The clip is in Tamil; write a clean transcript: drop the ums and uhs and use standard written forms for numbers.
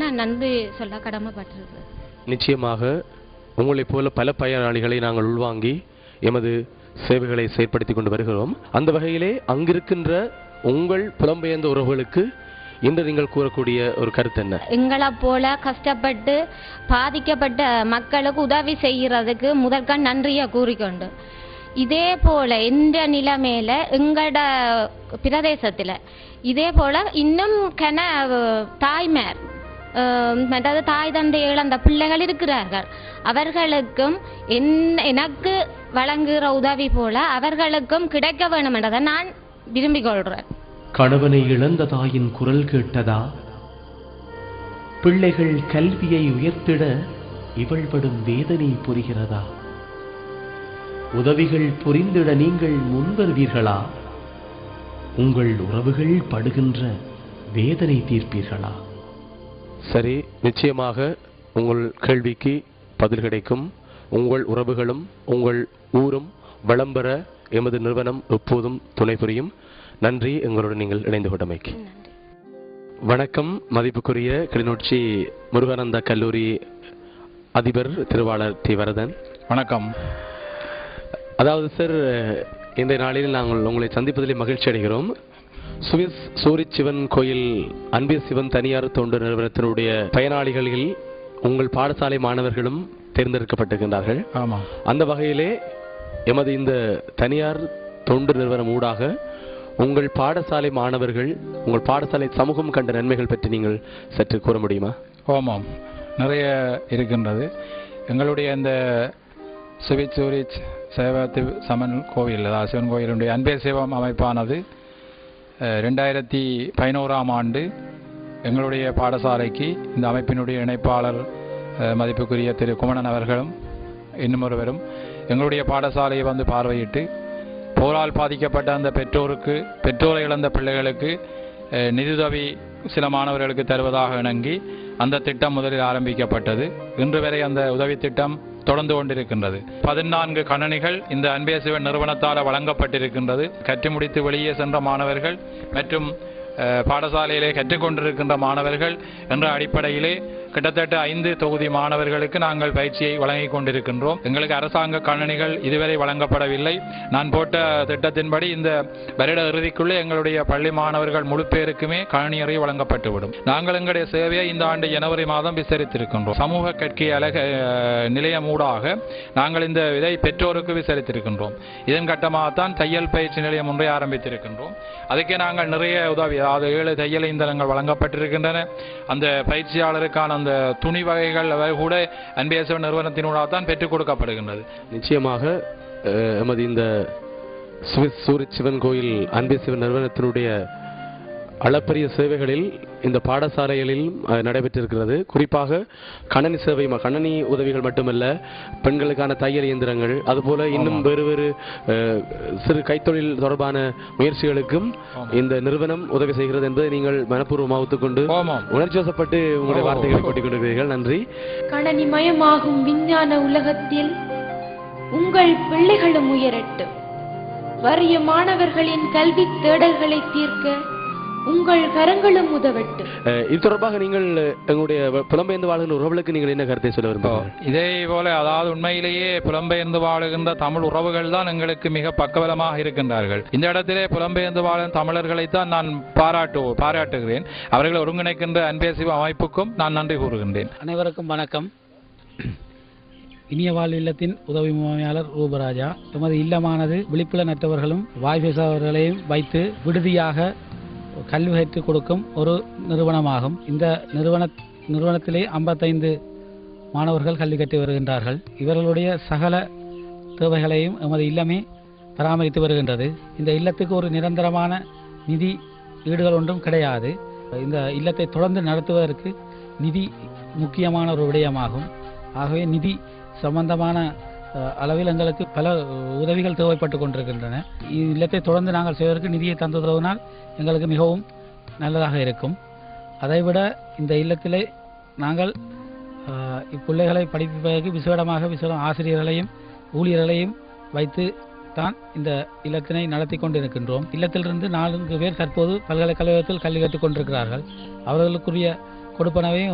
நான் நன்றி சொல்ல கடமைப்பட்டிருக்கிறேன். நிச்சயமாக உங்களைப் போல பல பயனாளிகளை நாங்கள் உள்வாங்கி எமது சேவைகளை செயற்படுத்தி கொண்டு வருகிறோம். அந்த வகையிலே அங்கிருக்கின்ற உங்கள் புலம்பெயர்ந்த உறவுகளுக்கு இன்று நீங்கள் கூறக்கூடிய ஒரு கருத்து என்ன? எங்களை போல கஷ்டப்பட்டு பாதிக்கப்பட்ட மக்களுக்கு உதவி செய்கிறதுக்கு முதற்கண் நன்றியை கூறிக்கொண்டு, இதே போல இந்த நிலைமையில எங்களோட பிரதேசத்தில் இதே போல இன்னும் தாய்மார் அதாவது தாய் தந்தை இழந்த பிள்ளைகள் இருக்கிறார்கள். அவர்களுக்கும் எனக்கு வழங்குகிற உதவி போல அவர்களுக்கும் கிடைக்க வேண்டும் என்றதை நான் விரும்பிக் கொள்கிறேன். கணவனை இழந்த தாயின் குரல் கேட்டதா? பிள்ளைகள் கல்வியை உயர்த்திட இவள் படும் வேதனை புரிகிறதா? உதவிகள் புரிந்திட நீங்கள் முன்வருவீர்களா? உங்கள் உறவுகள் படுகின்ற வேதனை தீர்ப்பீர்களா? சரி, நிச்சயமாக உங்கள் கேள்விக்கு பதில் கிடைக்கும். உங்கள் உறவுகளும் உங்கள் ஊரும் வளம் பெற எமது நிறுவனம் எப்போதும் துணை புரியும். நன்றி எங்களுடன் நீங்கள் இணைந்து கொண்டமைக்கு. வணக்கம். மதிப்புக்குரிய கிளிநொச்சி முருகானந்தா கல்லூரி அதிபர் திருவாளர் டி. வரதன். வணக்கம். அதாவது சார், இன்றைய நாளில் நாங்கள் உங்களை சந்திப்பதிலே மகிழ்ச்சி அடைகிறோம். சுவிஸ் சூரிச் சிவன் கோயில் அன்பே சிவன் தனியார் தொண்டு நிறுவனத்தினுடைய பயனாளிகளில் உங்கள் பாடசாலை மாணவர்களும் தேர்ந்தெடுக்கப்பட்டிருக்கின்றார்கள். ஆமாம். அந்த வகையிலே எமது இந்த தனியார் தொண்டு நிறுவனம் ஊடாக உங்கள் பாடசாலை மாணவர்கள், உங்கள் பாடசாலை சமூகம் கண்ட நன்மைகள் பற்றி நீங்கள் சற்று கூற முடியுமா? ஆமாம், நிறைய இருக்கின்றது. எங்களுடைய இந்த சுவிச் சூரிச் சேவத்தி சமன் கோவில், அதாவது சிவன் கோயிலுடைய அன்பே சிவம் அமைப்பானது 2011ஆம் ஆண்டு எங்களுடைய பாடசாலைக்கு இந்த அமைப்பினுடைய இணைப்பாளர் மதிப்புக்குரிய திரு குமணன் அவர்களும் இன்னும் ஒருவரும் எங்களுடைய பாடசாலையை வந்து பார்வையிட்டு போரால் பாதிக்கப்பட்ட அந்த பெற்றோரை இழந்த பிள்ளைகளுக்கு நிதியுதவி சில மாணவர்களுக்கு தருவதாக இணங்கி அந்த திட்டம் முதலில் ஆரம்பிக்கப்பட்டது. இன்று வரை அந்த உதவி திட்டம் தொடர்ந்து கொண்டிருக்கின்றது. 14 கணனிகள் இந்த அன்பே சிவன் நிறுவனத்தால் வழங்கப்பட்டிருக்கின்றது. கற்று முடித்து வெளியே சென்ற மாணவர்கள் மற்றும் பாடசாலையிலே கற்றுக்கொண்டிருக்கின்ற மாணவர்கள் என்ற அடிப்படையிலே கிட்டத்தட்ட 5 தொகுதி மாணவர்களுக்கு நாங்கள் பயிற்சியை வழங்கிக் கொண்டிருக்கின்றோம். எங்களுக்கு அரசாங்க கணனிகள் இதுவரை வழங்கப்படவில்லை. நான் போட்ட திட்டத்தின்படி இந்த வருட இறுதிக்குள்ளே எங்களுடைய பள்ளி மாணவர்கள் முழு பேருக்குமே கணனி அறிவு வழங்கப்பட்டுவிடும். நாங்கள் எங்களுடைய சேவையை இந்த ஆண்டு ஜனவரி மாதம் விசாரித்திருக்கின்றோம். சமூக கற்கை நிலையம் ஊடாக நாங்கள் இந்த இதை பெற்றோருக்கு விசாரித்திருக்கின்றோம். இதன் கட்டமாகத்தான் தையல் பயிற்சி நிலையம் ஒன்றை ஆரம்பித்திருக்கின்றோம். அதுக்கே நாங்கள் நிறைய உதவி, அதாவது 7 தையல் இயந்திரங்கள் வழங்கப்பட்டிருக்கின்றன. அந்த பயிற்சியாளருக்கான அந்த துணி வகைகள் கூட அன்பே சிவன் நிறுவனத்தினூடாக தான் பெற்றுக் கொடுக்கப்படுகின்றது. நிச்சயமாக எமது இந்த சுவிஸ் சூரிச் சிவன் கோயில் அன்பே சிவன் நிறுவனத்தினுடைய அளப்பரிய சேவைகளில் இந்த பாடசாலைகளில் நடைபெற்றிருக்கிறது. குறிப்பாக கணனி சேவை, கணனி உதவிகள் மட்டுமல்ல, பெண்களுக்கான தையல் இயந்திரங்கள், அதுபோல இன்னும் வேறு சிறு கைத்தொழில் தொடர்பான முயற்சிகளுக்கும் இந்த நிறுவனம் உதவி செய்கிறது என்பதை நீங்கள் மனப்பூர்வமாக ஒத்துக்கொண்டு உணர்ச்சி வசப்பட்டு உங்களுடைய வார்த்தைகளை கொட்டிக் கொண்டிருக்கிறீர்கள். நன்றி. கணனிமயமாகும் விஞ்ஞான உலகத்தில் உங்கள் பிள்ளைகளும் உயரட்டும். வறிய மாணவர்களின் கல்வி தேடல்களை தீர்க்க உங்கள் கரங்களும் உதவட்டும். இது தொடர்பாக நீங்கள் எங்களுடைய புலம்பெயர்ந்து வாழ்கின்ற உறவுகளுக்கு நீங்கள் என்ன கருத்தை சொல்ல விரும்புகிறீர்கள்? இதே போல, அதாவது உண்மையிலேயே புலம்பெயர்ந்து வாழுகின்ற தமிழ் உறவுகள் தான் எங்களுக்கு மிக பக்கபலமாக இருக்கின்றார்கள். இந்த இடத்திலே புலம்பெயர்ந்து வாழும் தமிழர்களைத்தான் நான் பாராட்டுகிறேன். அவர்களை ஒருங்கிணைக்கின்ற அன்பே சிவ அமைப்புக்கும் நான் நன்றி கூறுகின்றேன். அனைவருக்கும் வணக்கம். இனிய வாழ் இல்லத்தின் உதவி முகாமையாளர் ரூபராஜா. எமது இல்லமானது விழிப்புலனற்றவர்களும் வாய்ப்பேசாதவர்களையும் வைத்து விடுதியாக கல்வி கற்றுக் கொடுக்கும் ஒரு நிறுவனமாகும். இந்த நிறுவனத்திலே 55 மாணவர்கள் கல்வி கற்று வருகின்றார்கள். இவர்களுடைய சகல தேவைகளையும் எமது இல்லமே பராமரித்து வருகின்றது. இந்த இல்லத்துக்கு ஒரு நிரந்தரமான நிதி ஈடுகள் ஒன்றும் கிடையாது. இந்த இல்லத்தை தொடர்ந்து நடத்துவதற்கு நிதி முக்கியமான ஒரு விடயமாகும். ஆகவே நிதி சம்பந்தமான அளவில் எங்களுக்கு பல உதவிகள் தேவைப்பட்டு கொண்டிருக்கின்றன. இல்லத்தை தொடர்ந்து நாங்கள் செய்வதற்கு நிதியை தந்துதவினால் எங்களுக்கு மிகவும் நல்லதாக இருக்கும். அதைவிட இந்த இல்லத்திலே நாங்கள் இப்பிள்ளைகளை படிப்பதற்கு விசேட ஆசிரியர்களையும் ஊழியர்களையும் வைத்து தான் இந்த இல்லத்தினை நடத்தி கொண்டிருக்கின்றோம். இல்லத்திலிருந்து 4 பேர் தற்போது பல்கலைக்கழகத்தில் கல்வி கற்றுக் கொண்டிருக்கிறார்கள். அவர்களுக்குரிய கொடுப்பனவையும்